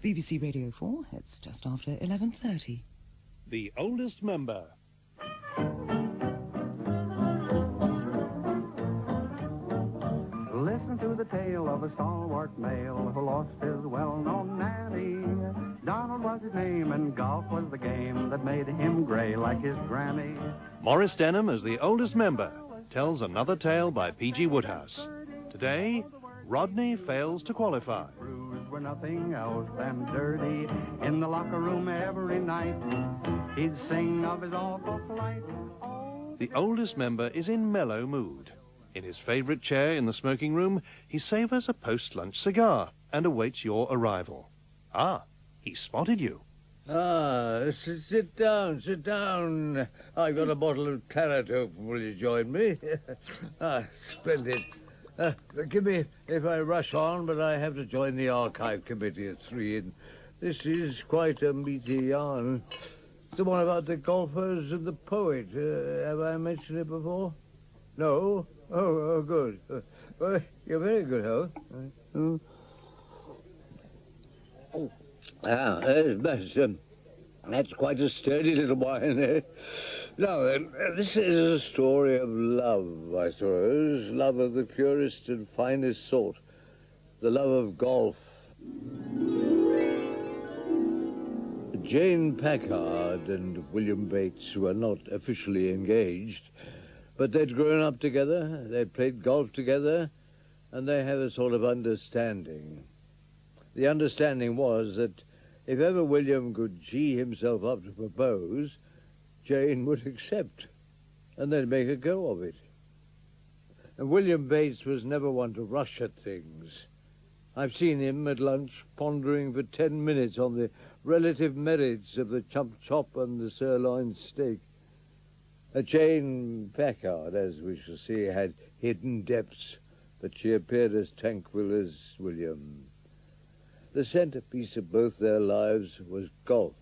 BBC Radio 4, it's just after 11:30. The oldest member. Listen to the tale of a stalwart male who lost his well-known nanny. Donald was his name and golf was the game that made him grey like his granny. Maurice Denham, as the oldest member, tells another tale by P.G. Wodehouse. Today, Rodney fails to qualify. Crews were nothing else than dirty. In the locker room every night, he'd sing of his awful plight. The oldest member is in mellow mood. In his favourite chair in the smoking room, he savours a post-lunch cigar and awaits your arrival. Ah, he spotted you. Sit down, sit down. I've got a bottle of claret open. Will you join me? Splendid. Forgive me if I rush on, but I have to join the archive committee at 3, and this is quite a meaty yarn. It's the one about the golfers and the poet. Have I mentioned it before? No? Oh, good. Well, you're very good, Helen. That's quite a sturdy little wine, eh? Now then, this is a story of love, I suppose. Love of the purest and finest sort. The love of golf. Jane Packard and William Bates were not officially engaged, but they'd grown up together, they'd played golf together, and they had a sort of understanding. The understanding was that if ever William could gee himself up to propose, Jane would accept, and they'd make a go of it. And William Bates was never one to rush at things. I've seen him at lunch pondering for 10 minutes on the relative merits of the chump chop and the sirloin steak. Jane Packard, as we shall see, had hidden depths, but she appeared as tranquil as William. The centrepiece of both their lives was golf.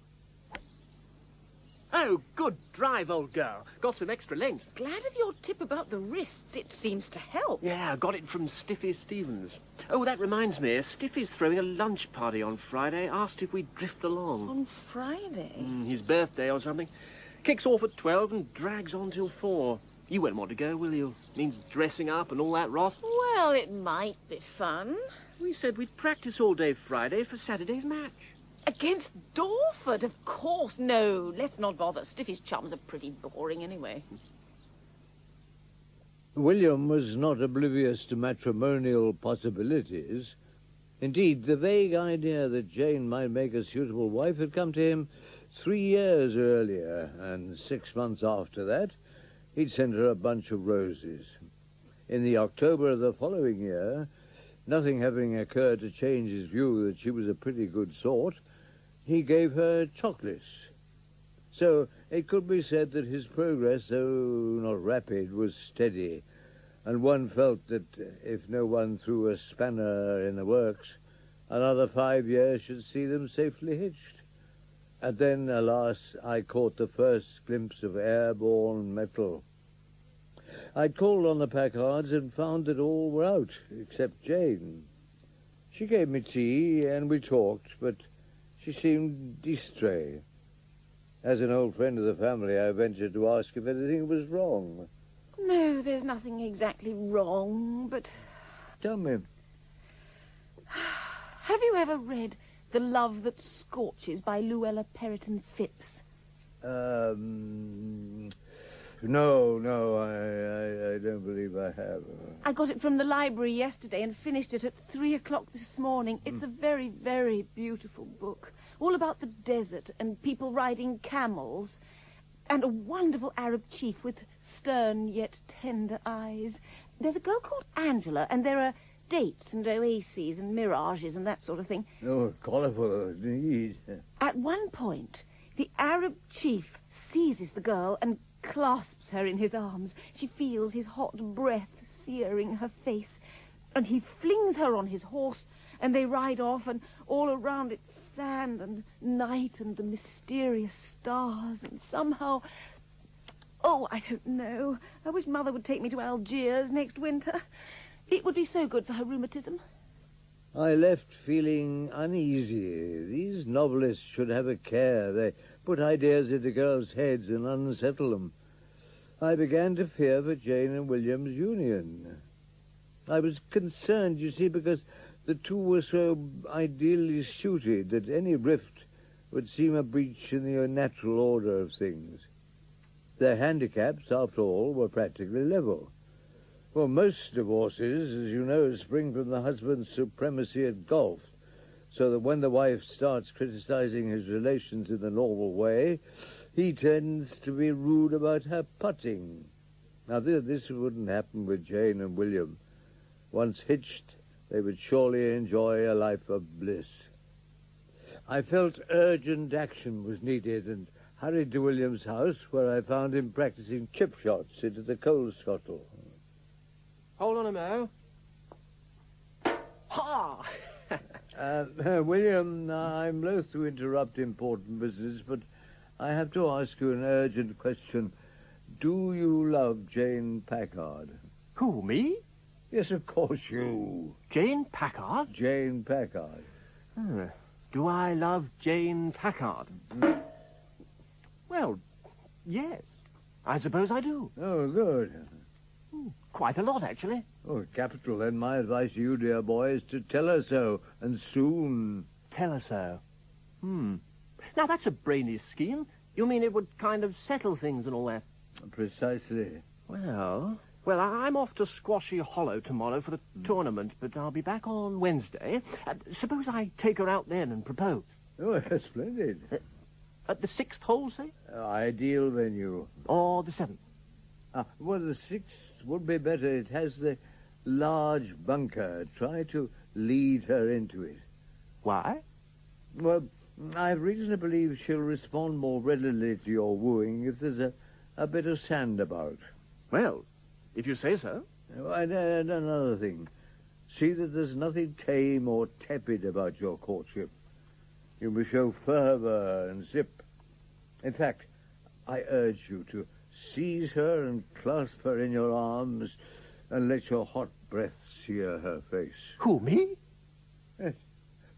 Oh, good drive, old girl. Got some extra length. Glad of your tip about the wrists. It seems to help. Yeah, I got it from Stiffy Stevens. Oh, that reminds me. Stiffy's throwing a lunch party on Friday. Asked if we'd drift along. On Friday? His birthday or something. Kicks off at 12 and drags on till 4. You won't want to go, will you? Means dressing up and all that rot. Well, it might be fun. We said we'd practice all day Friday for Saturday's match. Against Dorford, of course. No, let's not bother. Stiffy's chums are pretty boring anyway. William was not oblivious to matrimonial possibilities. Indeed, the vague idea that Jane might make a suitable wife had come to him 3 years earlier, and 6 months after that, he'd sent her a bunch of roses. In the October of the following year, nothing having occurred to change his view that she was a pretty good sort, he gave her chocolates. So it could be said that his progress, though not rapid, was steady, and one felt that if no one threw a spanner in the works, another 5 years should see them safely hitched. And then, alas, I caught the first glimpse of airborne metal. I'd called on the Packards and found that all were out, except Jane. She gave me tea, and we talked, but she seemed distrait. As an old friend of the family, I ventured to ask if anything was wrong. No, there's nothing exactly wrong, but... Tell me. Have you ever read The Love That Scorches by Luella Perriton Phipps? No, I don't believe I have. I got it from the library yesterday and finished it at 3 o'clock this morning. It's a very, very beautiful book, all about the desert and people riding camels, and a wonderful Arab chief with stern yet tender eyes. There's a girl called Angela, and there are dates and oases and mirages and that sort of thing. Oh, colourful indeed. At one point, the Arab chief seizes the girl and clasps her in his arms. She feels his hot breath searing her face, and he flings her on his horse, and they ride off, and all around it's sand and night and the mysterious stars, and somehow... Oh, I don't know. I wish Mother would take me to Algiers next winter. It would be so good for her rheumatism. I left feeling uneasy. These novelists should have a care. They put ideas into girls' heads and unsettle them. I began to fear for Jane and William's union. I was concerned, you see, because the two were so ideally suited that any rift would seem a breach in the natural order of things. Their handicaps, after all, were practically level. Well, most divorces, as you know, spring from the husband's supremacy at golf, so that when the wife starts criticizing his relations in the normal way, he tends to be rude about her putting. Now, this wouldn't happen with Jane and William. Once hitched, they would surely enjoy a life of bliss. I felt urgent action was needed and hurried to William's house, where I found him practicing chip shots into the coal scuttle. Hold on a mo. Ha! William, I'm loath to interrupt important business, but I have to ask you an urgent question. Do you love Jane Packard? Who, me? Yes, of course you. Jane Packard? Jane Packard. Do I love Jane Packard? Well, yes. I suppose I do. Oh, good. Quite a lot, actually. Oh, capital. Then my advice to you, dear boy, is to tell her so, and soon. Tell her so. Now, that's a brainy scheme. You mean it would kind of settle things and all that? Precisely. Well, I'm off to Squashy Hollow tomorrow for the tournament, but I'll be back on Wednesday. Suppose I take her out then and propose? Oh, splendid. At the 6th hole, say? Ideal venue. Or the 7th? Well, the 6th would be better. It has the large bunker. Try to lead her into it. Why? Well, I have reason to believe she'll respond more readily to your wooing if there's a bit of sand about. Well, if you say so. And another thing. See that there's nothing tame or tepid about your courtship. You must show fervour and zip. In fact, I urge you to seize her and clasp her in your arms and let your hot breath sear her face. Who, me? Yes,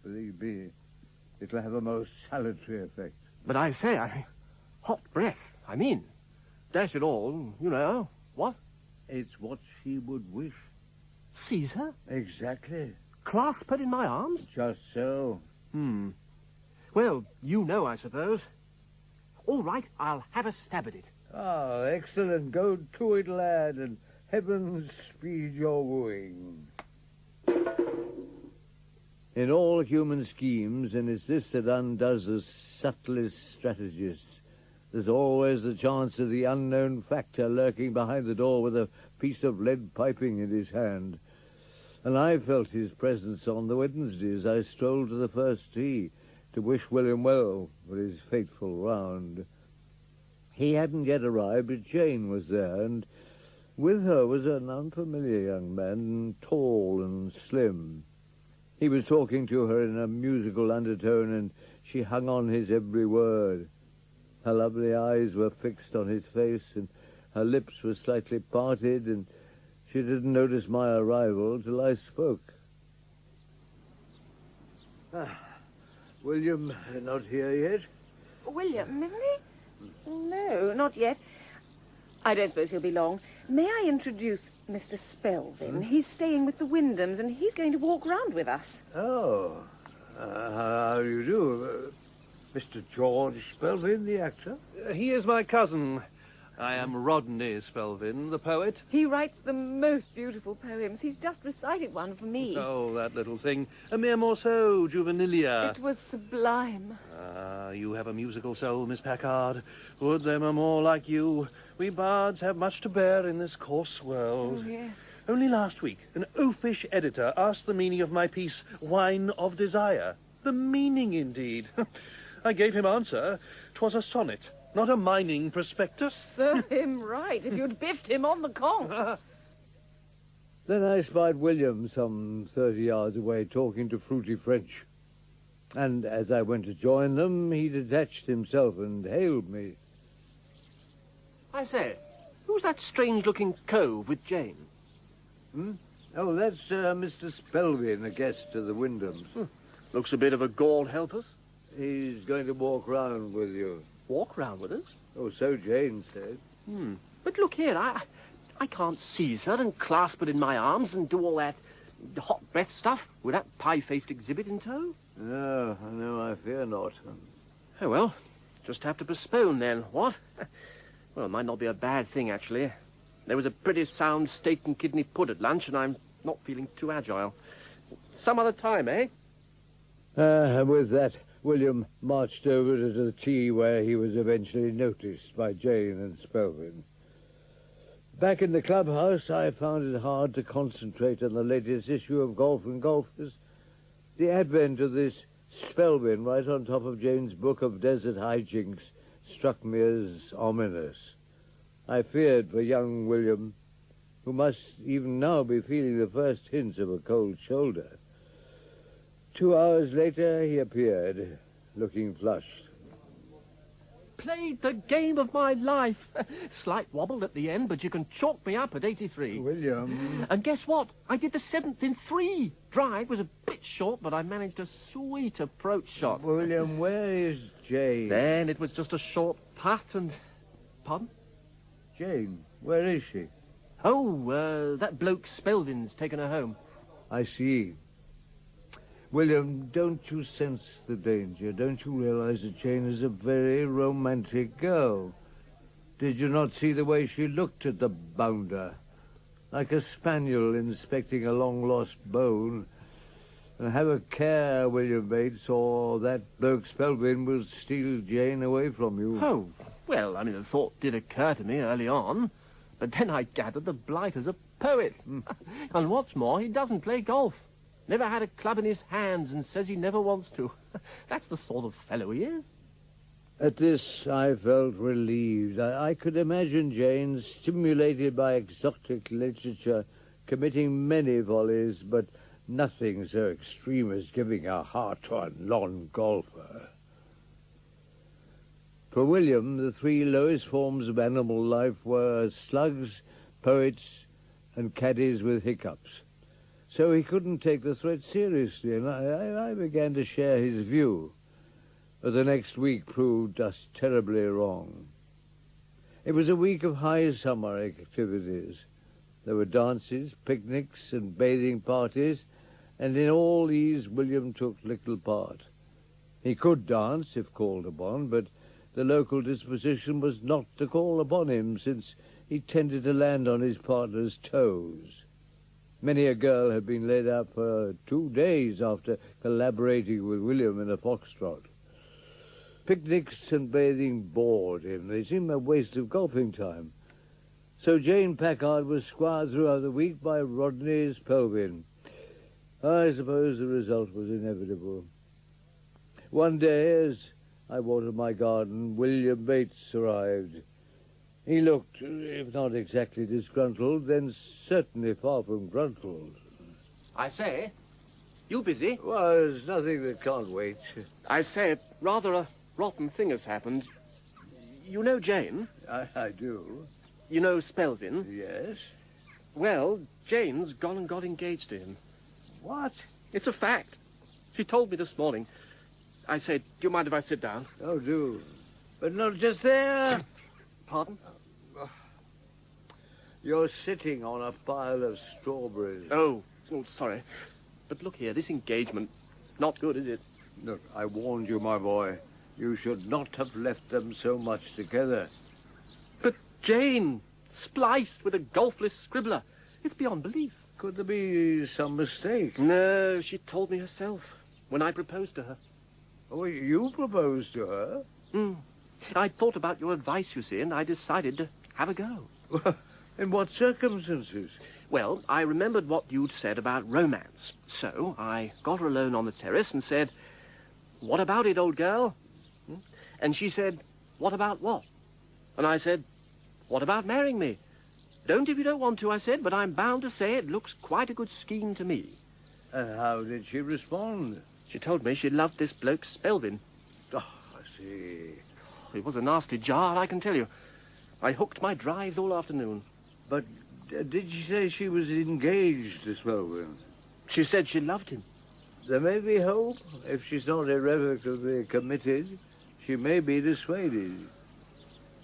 believe me, it'll have a most salutary effect. But I say, hot breath, I mean. Dash it all, you know. What? It's what she would wish. Seize her? Exactly. Clasp her in my arms? Just so. Well, you know, I suppose. All right, I'll have a stab at it. Ah, excellent. Go to it, lad, and heaven speed your wooing. In all human schemes, and it's this that undoes the subtlest strategists, there's always the chance of the unknown factor lurking behind the door with a piece of lead piping in his hand. And I felt his presence on the Wednesday as I strolled to the first tee to wish William well for his fateful round. He hadn't yet arrived, but Jane was there, and with her was an unfamiliar young man, tall and slim. He was talking to her in a musical undertone, and she hung on his every word. Her lovely eyes were fixed on his face, and her lips were slightly parted, and she didn't notice my arrival till I spoke. William not here yet? William, isn't he? No, not yet. I don't suppose he'll be long. May I introduce Mr. Spelvin? He's staying with the Wyndhams, and he's going to walk round with us. Oh, how do you do? Mr. George Spelvin, the actor? He is my cousin. I am Rodney Spelvin, the poet. He writes the most beautiful poems. He's just recited one for me. Oh, that little thing. A mere morceau, juvenilia. It was sublime. Ah, you have a musical soul, Miss Packard. Would there were more like you. We bards have much to bear in this coarse world. Oh, yeah. Only last week, an oafish editor asked the meaning of my piece, Wine of Desire. The meaning, indeed. I gave him answer. 'Twas a sonnet, not a mining prospectus. Serve him right, if you'd biffed him on the conch. Then I spied William some 30 yards away talking to Fruity French. And as I went to join them, he detached himself and hailed me. I say, who's that strange-looking cove with Jane? Oh, that's Mr. Spelvin, a guest to the Wyndhams. Looks a bit of a galled helpers. He's going to walk round with you. Walk round with us? Oh, so Jane said. But look here, I can't seize her and clasp her in my arms and do all that hot breath stuff with that pie-faced exhibit in tow. No, I fear not. Oh, well, just have to postpone then, what? Well, it might not be a bad thing, actually. There was a pretty sound steak and kidney pud at lunch, and I'm not feeling too agile. Some other time, eh? And with that, William marched over to the tea where he was eventually noticed by Jane and Spelvin. Back in the clubhouse, I found it hard to concentrate on the latest issue of Golf and Golfers. The advent of this Spelvin right on top of Jane's book of desert hijinks struck me as ominous. I feared for young William, who must even now be feeling the first hints of a cold shoulder. 2 hours later, he appeared, looking flushed. Played the game of my life. Slight wobble at the end, but you can chalk me up at 83. William... And guess what? I did the 7th in 3. Drive was a bit short, but I managed a sweet approach shot. William, where is Jane? Then it was just a short putt and... Pardon? Jane, where is she? Oh, that bloke Spelvin's taken her home. I see. William, don't you sense the danger? Don't you realize that Jane is a very romantic girl? Did you not see the way she looked at the bounder? Like a spaniel inspecting a long-lost bone. And have a care, William Bates, or that bloke Spelvin will steal Jane away from you. Oh, well, I mean, the thought did occur to me early on. But then I gathered the Blighter's a poet. And what's more, he doesn't play golf. Never had a club in his hands and says he never wants to. That's the sort of fellow he is. At this, I felt relieved. I could imagine Jane, stimulated by exotic literature, committing many volleys, but nothing so extreme as giving her heart to a non-golfer. For William, the 3 lowest forms of animal life were slugs, poets, and caddies with hiccups. So he couldn't take the threat seriously, and I began to share his view. But the next week proved us terribly wrong. It was a week of high summer activities. There were dances, picnics, and bathing parties, and in all these William took little part. He could dance if called upon, but the local disposition was not to call upon him, since he tended to land on his partner's toes. Many a girl had been laid up for 2 days after collaborating with William in a foxtrot. Picnics and bathing bored him. They seemed a waste of golfing time. So Jane Packard was squired throughout the week by Rodney's Spelvin. I suppose the result was inevitable. One day, as I watered my garden, William Bates arrived. He looked, if not exactly disgruntled, then certainly far from gruntled. I say, you busy? Well, there's nothing that can't wait. I say, rather a rotten thing has happened. You know Jane? I do. You know Spelvin? Yes. Well, Jane's gone and got engaged to him. What? It's a fact. She told me this morning. I said, do you mind if I sit down? Oh, do. But not just there. Pardon? You're sitting on a pile of strawberries. Oh, sorry. But look here, this engagement, not good, is it? Look, I warned you, my boy. You should not have left them so much together. But Jane, spliced with a golfless scribbler. It's beyond belief. Could there be some mistake? No, she told me herself when I proposed to her. Oh, you proposed to her? I'd thought about your advice, you see, and I decided to have a go. In what circumstances? Well, I remembered what you'd said about romance. So I got her alone on the terrace and said, what about it, old girl? And she said, what about what? And I said, what about marrying me? Don't if you don't want to, I said, but I'm bound to say it looks quite a good scheme to me. And how did she respond? She told me she loved this bloke Spelvin. Oh, I see. It was a nasty jar, I can tell you. I hooked my drives all afternoon. But Did she say she was engaged to Swelwyn? She said she loved him. There may be hope. If she's not irrevocably committed, she may be dissuaded.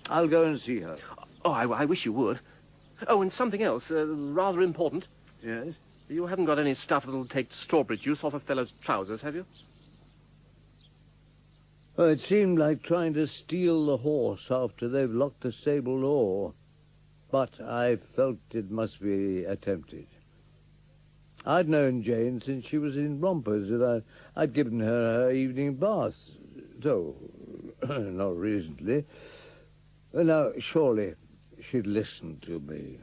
I'll go and see her. Oh, I wish you would. Oh, and something else, rather important. Yes? You haven't got any stuff that'll take strawberry juice off a fellow's trousers, have you? Well, it seemed like trying to steal the horse after they've locked the stable door. But I felt it must be attempted. I'd known Jane since she was in rompers, and I'd given her evening bath. So, not recently. Now, surely she'd listen to me.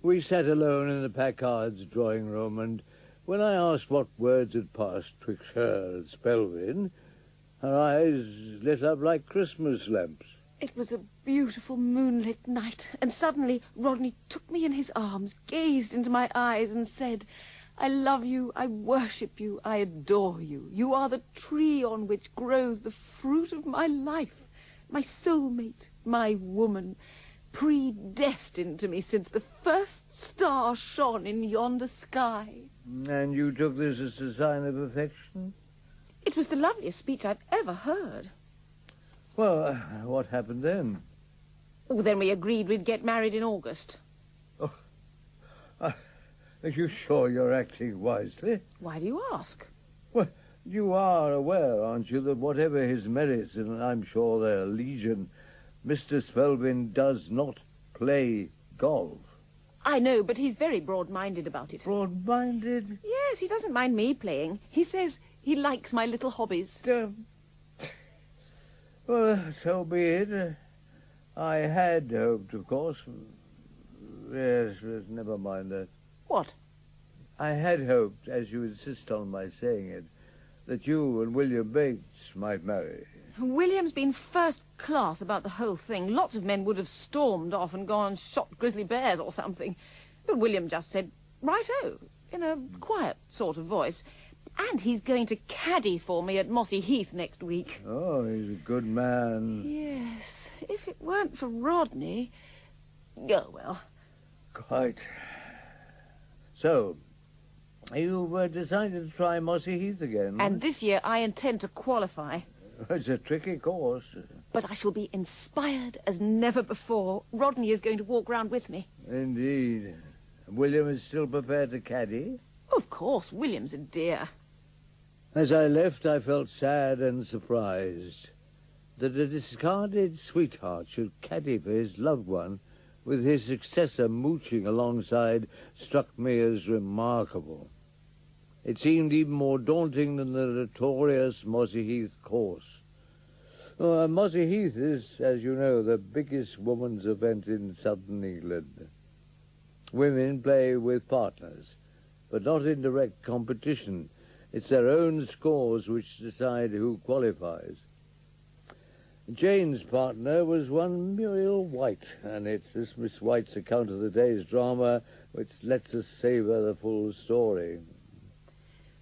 We sat alone in the Packard's drawing room, and when I asked what words had passed twixt her and Spelvin, her eyes lit up like Christmas lamps. It was a beautiful moonlit night, and suddenly Rodney took me in his arms, gazed into my eyes, and said, "I love you, I worship you, I adore you. You are the tree on which grows the fruit of my life, my soulmate, my woman, predestined to me since the first star shone in yonder sky." And you took this as a sign of affection? It was the loveliest speech I've ever heard. Well, what happened then? Oh, then we agreed we'd get married in August. Are you sure you're acting wisely? Why do you ask? Well, you are aware, aren't you, that whatever his merits, and I'm sure they're legion, Mr. Spelvin does not play golf. I know, but he's very broad-minded about it. Broad-minded? Yes, he doesn't mind me playing. He says he likes my little hobbies. Well, so be it. I had hoped, of course. Yes, never mind that. What? I had hoped, as you insist on my saying it, that you and William Bates might marry. William's been first class about the whole thing. Lots of men would have stormed off and gone and shot grizzly bears or something. But William just said, "Righto," in a quiet sort of voice. And he's going to caddy for me at Mossy Heath next week. Oh, he's a good man. Yes, if it weren't for Rodney... Oh, well. Quite. So, you've decided to try Mossy Heath again? And this year I intend to qualify. It's a tricky course. But I shall be inspired as never before. Rodney is going to walk round with me. Indeed. William is still prepared to caddy? Of course, William's a dear. As I left, I felt sad and surprised that a discarded sweetheart should caddy for his loved one with his successor mooching alongside struck me as remarkable. It seemed even more daunting than the notorious Mossy Heath course. Mossy Heath is, as you know, the biggest women's event in southern England. Women play with partners, but not in direct competition. It's their own scores which decide who qualifies. Jane's partner was one Muriel White, and it's this Miss White's account of the day's drama which lets us savour the full story.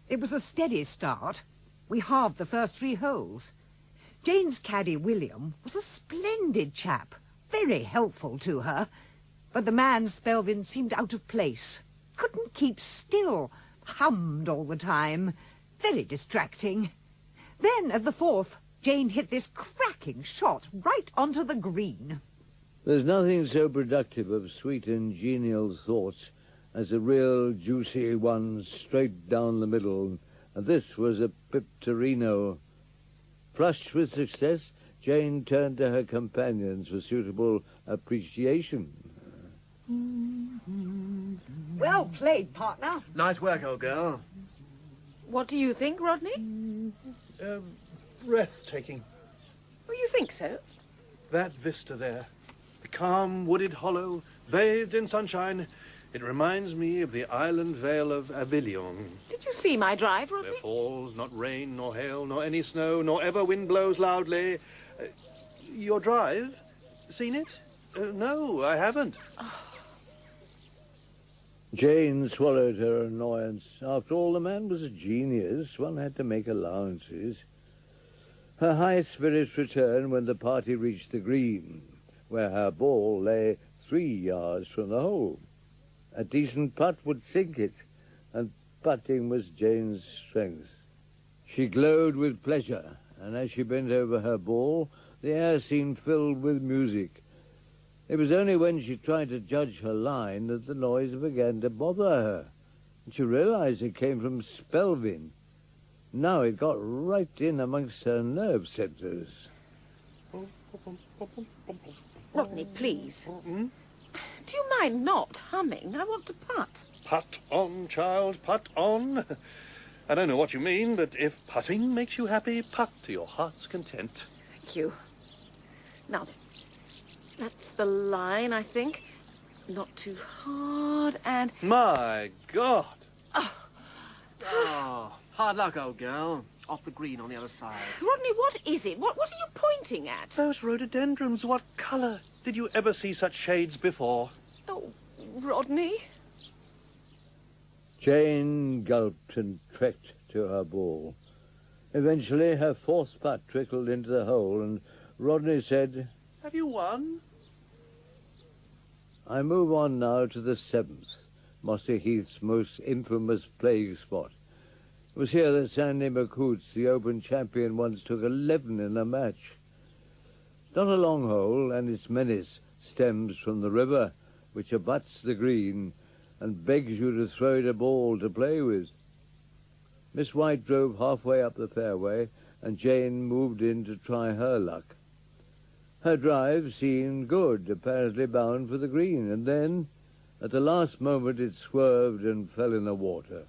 It was a steady start. We halved the first 3 holes. Jane's caddy, William, was a splendid chap, very helpful to her. But the man Spelvin seemed out of place. Couldn't keep still, hummed all the time. Very distracting. Then, at the 4th, Jane hit this cracking shot right onto the green. There's nothing so productive of sweet and genial thoughts as a real juicy one straight down the middle, and this was a Piptorino. Flushed with success, Jane turned to her companions for suitable appreciation. Well played, partner. Nice work, old girl. What do you think, Rodney? Breathtaking. Oh, you think so? That vista there, the calm wooded hollow, bathed in sunshine, it reminds me of the island vale of Avilion. Did you see my drive, Rodney? There falls not rain, nor hail, nor any snow, nor ever wind blows loudly. Your drive? Seen it? No, I haven't. Jane swallowed her annoyance. After all, the man was a genius. One had to make allowances. Her high spirits returned when the party reached the green, where her ball lay 3 yards from the hole. A decent putt would sink it, and putting was Jane's strength. She glowed with pleasure, and as she bent over her ball, the air seemed filled with music. It was only when she tried to judge her line that the noise began to bother her, and she realized it came from Spelvin. Now it got right in amongst her nerve centers. Rodney, please. Do you mind not humming? I want to putt. Putt on, child, putt on. I don't know what you mean, but if putting makes you happy, putt to your heart's content. Thank you. Now then, that's the line, I think. Not too hard, and... My God! Oh, hard luck, old girl. Off the green on the other side. Rodney, what is it? What are you pointing at? Those rhododendrons, what colour? Did you ever see such shades before? Oh, Rodney? Jane gulped and trekked to her ball. Eventually, her fourth putt trickled into the hole, and Rodney said, Have you won? I move on now to the seventh, Mossy Heath's most infamous plague spot. It was here that Sandy McHoots, the Open champion, once took 11 in a match. Not a long hole, and its menace stems from the river, which abuts the green and begs you to throw it a ball to play with. Miss White drove halfway up the fairway, and Jane moved in to try her luck. Her drive seemed good, apparently bound for the green, and then, at the last moment, it swerved and fell in the water.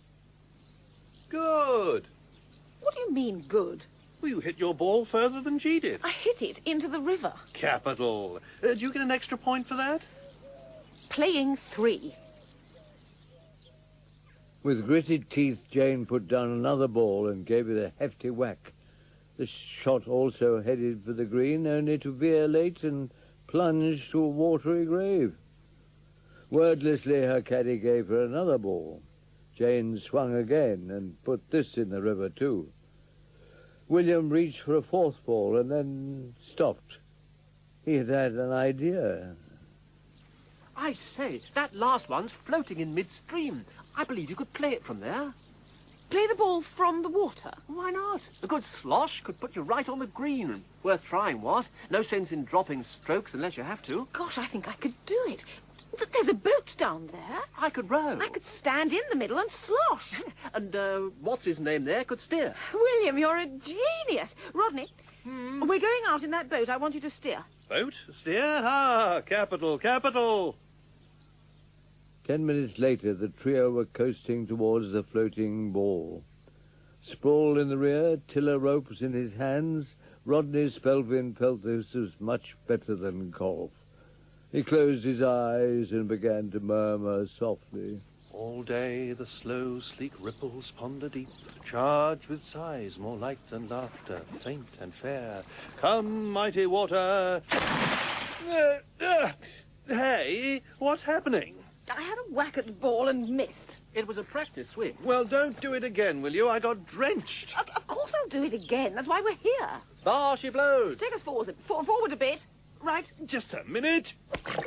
Good. What do you mean, good? Well, you hit your ball further than G did. I hit it into the river. Capital. Do you get an extra point for that? Playing 3. With gritted teeth, Jane put down another ball and gave it a hefty whack. The shot also headed for the green, only to veer late and plunge to a watery grave. Wordlessly, her caddy gave her another ball. Jane swung again and put this in the river too. William reached for a fourth ball and then stopped. He had had an idea. I say, that last one's floating in midstream. I believe you could play it from there. Play the ball from the water? Why not? A good slosh could put you right on the green. Worth trying, what? No sense in dropping strokes unless you have to. Gosh, I think I could do it. There's a boat down there. I could row. I could stand in the middle and slosh. And, what's his name there could steer. William, you're a genius. Rodney, we're going out in that boat. I want you to steer. Boat? Steer? Ah, capital, capital. 10 minutes later, the trio were coasting towards the floating ball. Sprawled in the rear, tiller ropes in his hands, Rodney Spelvin felt this was much better than golf. He closed his eyes and began to murmur softly. All day the slow, sleek ripples ponder deep, charged with sighs more light than laughter, faint and fair. Come, mighty water. Hey, what's happening? I had a whack at the ball and missed. It was a practice swing. Well, don't do it again, will you? I got drenched. Of course I'll do it again. That's why we're here. Bar she blows. Take us forward a bit. Right. Just a minute.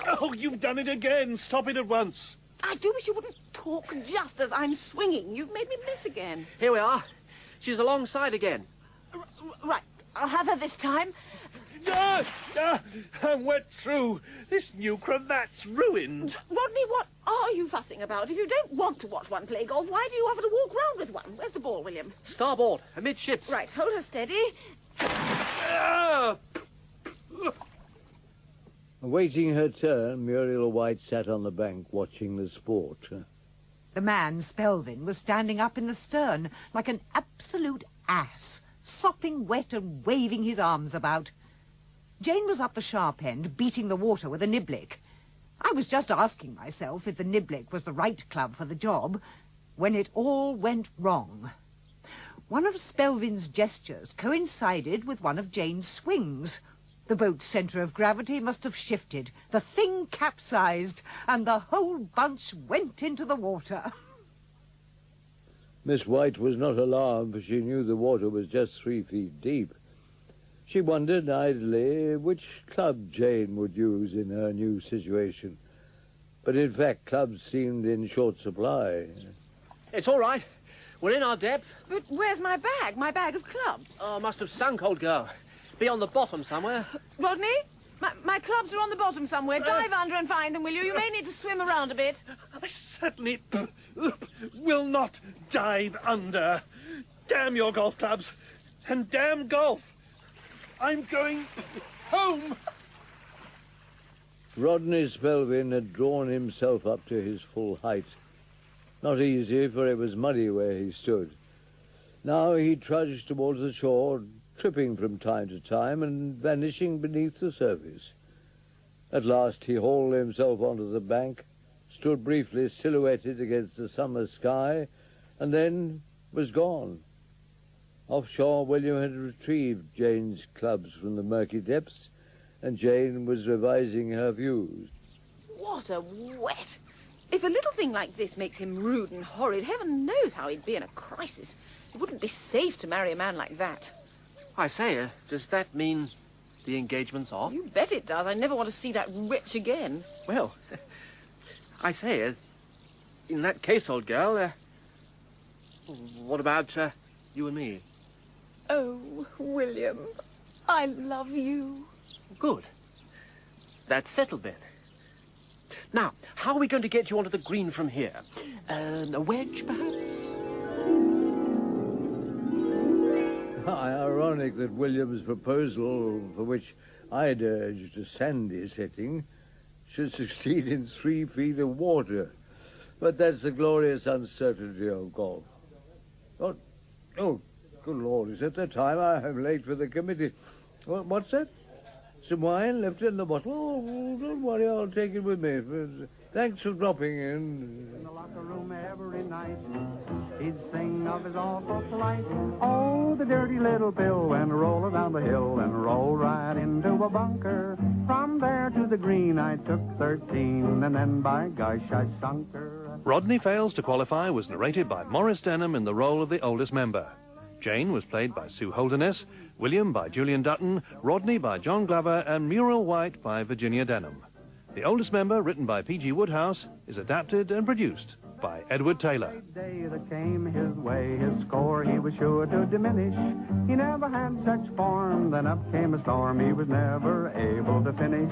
Oh, you've done it again. Stop it at once. I do wish you wouldn't talk just as I'm swinging. You've made me miss again. Here we are. She's alongside again. Right. I'll have her this time. I'm wet through. This new cravat's ruined. Rodney, what are you fussing about? If you don't want to watch one play golf, why do you offer to walk round with one? Where's the ball, William? Starboard, amidships. Right, hold her steady. Awaiting her turn, Muriel White sat on the bank watching the sport. The man, Spelvin, was standing up in the stern like an absolute ass, sopping wet and waving his arms about. Jane was up the sharp end, beating the water with a niblick. I was just asking myself if the niblick was the right club for the job, when it all went wrong. One of Spelvin's gestures coincided with one of Jane's swings. The boat's centre of gravity must have shifted. The thing capsized, and the whole bunch went into the water. Miss White was not alarmed, for she knew the water was just 3 feet deep. She wondered idly which club Jane would use in her new situation. But in fact, clubs seemed in short supply. It's all right. We're in our depth. But where's my bag? My bag of clubs? Oh, must have sunk, old girl. Be on the bottom somewhere. Rodney? My clubs are on the bottom somewhere. Dive under and find them, will you? You may need to swim around a bit. I certainly will not dive under. Damn your golf clubs. And damn golf. I'm going home. Rodney Spelvin had drawn himself up to his full height. Not easy, for it was muddy where he stood. Now he trudged towards the shore, tripping from time to time and vanishing beneath the surface. At last he hauled himself onto the bank, stood briefly silhouetted against the summer sky, and then was gone. Offshore, William had retrieved Jane's clubs from the murky depths, and Jane was revising her views. What a wet! If a little thing like this makes him rude and horrid, heaven knows how he'd be in a crisis. It wouldn't be safe to marry a man like that. I say, does that mean the engagement's off? You bet it does. I never want to see that wretch again. Well, I say, in that case, old girl, what about you and me? Oh, William, I love you. Good. That's settled then. Now, how are we going to get you onto the green from here? A wedge, perhaps? How ironic that William's proposal, for which I'd urged a sandy setting, should succeed in 3 feet of water. But that's the glorious uncertainty of golf. Oh, good Lord, is it the time? I'm late for the committee. What's that? Some wine left in the bottle? Oh, don't worry, I'll take it with me. Thanks for dropping in. In the locker room every night, he'd sing of his awful plight. Oh, the dirty little pill went rolling down the hill and rolled right into a bunker. From there to the green I took 13, and then by gosh I sunk her. Rodney Fails to Qualify was narrated by Maurice Denham in the role of the oldest member. Jane was played by Sue Holderness, William by Julian Dutton, Rodney by John Glover, and Muriel White by Virginia Denham. The Oldest Member, written by P.G. Wodehouse, is adapted and produced by Edward Taylor. Day that came his way, his score he was sure to diminish. He never had such form, then up came a storm he was never able to finish.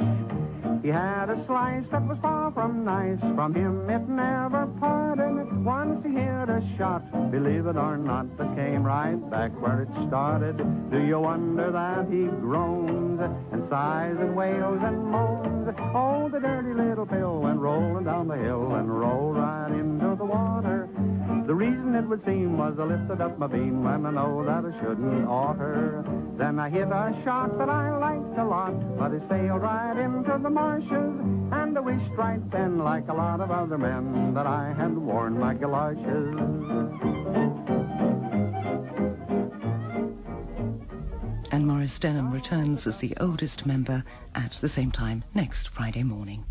He had a slice that was far from nice, from him it never parted. Once he hit a shot, believe it or not, that came right back where it started. Do you wonder that he groans and sighs and wails and moans? Oh, the dirty little pill went rolling down the hill and rolled right into the water. The reason it would seem was I lifted up my beam when I know that I shouldn't oughter. Then I hit a shot that I liked a lot, but it sailed right into the marshes, and I wished right then, like a lot of other men, that I had worn my galoshes. And Maurice Denham returns as the oldest member at the same time next Friday morning.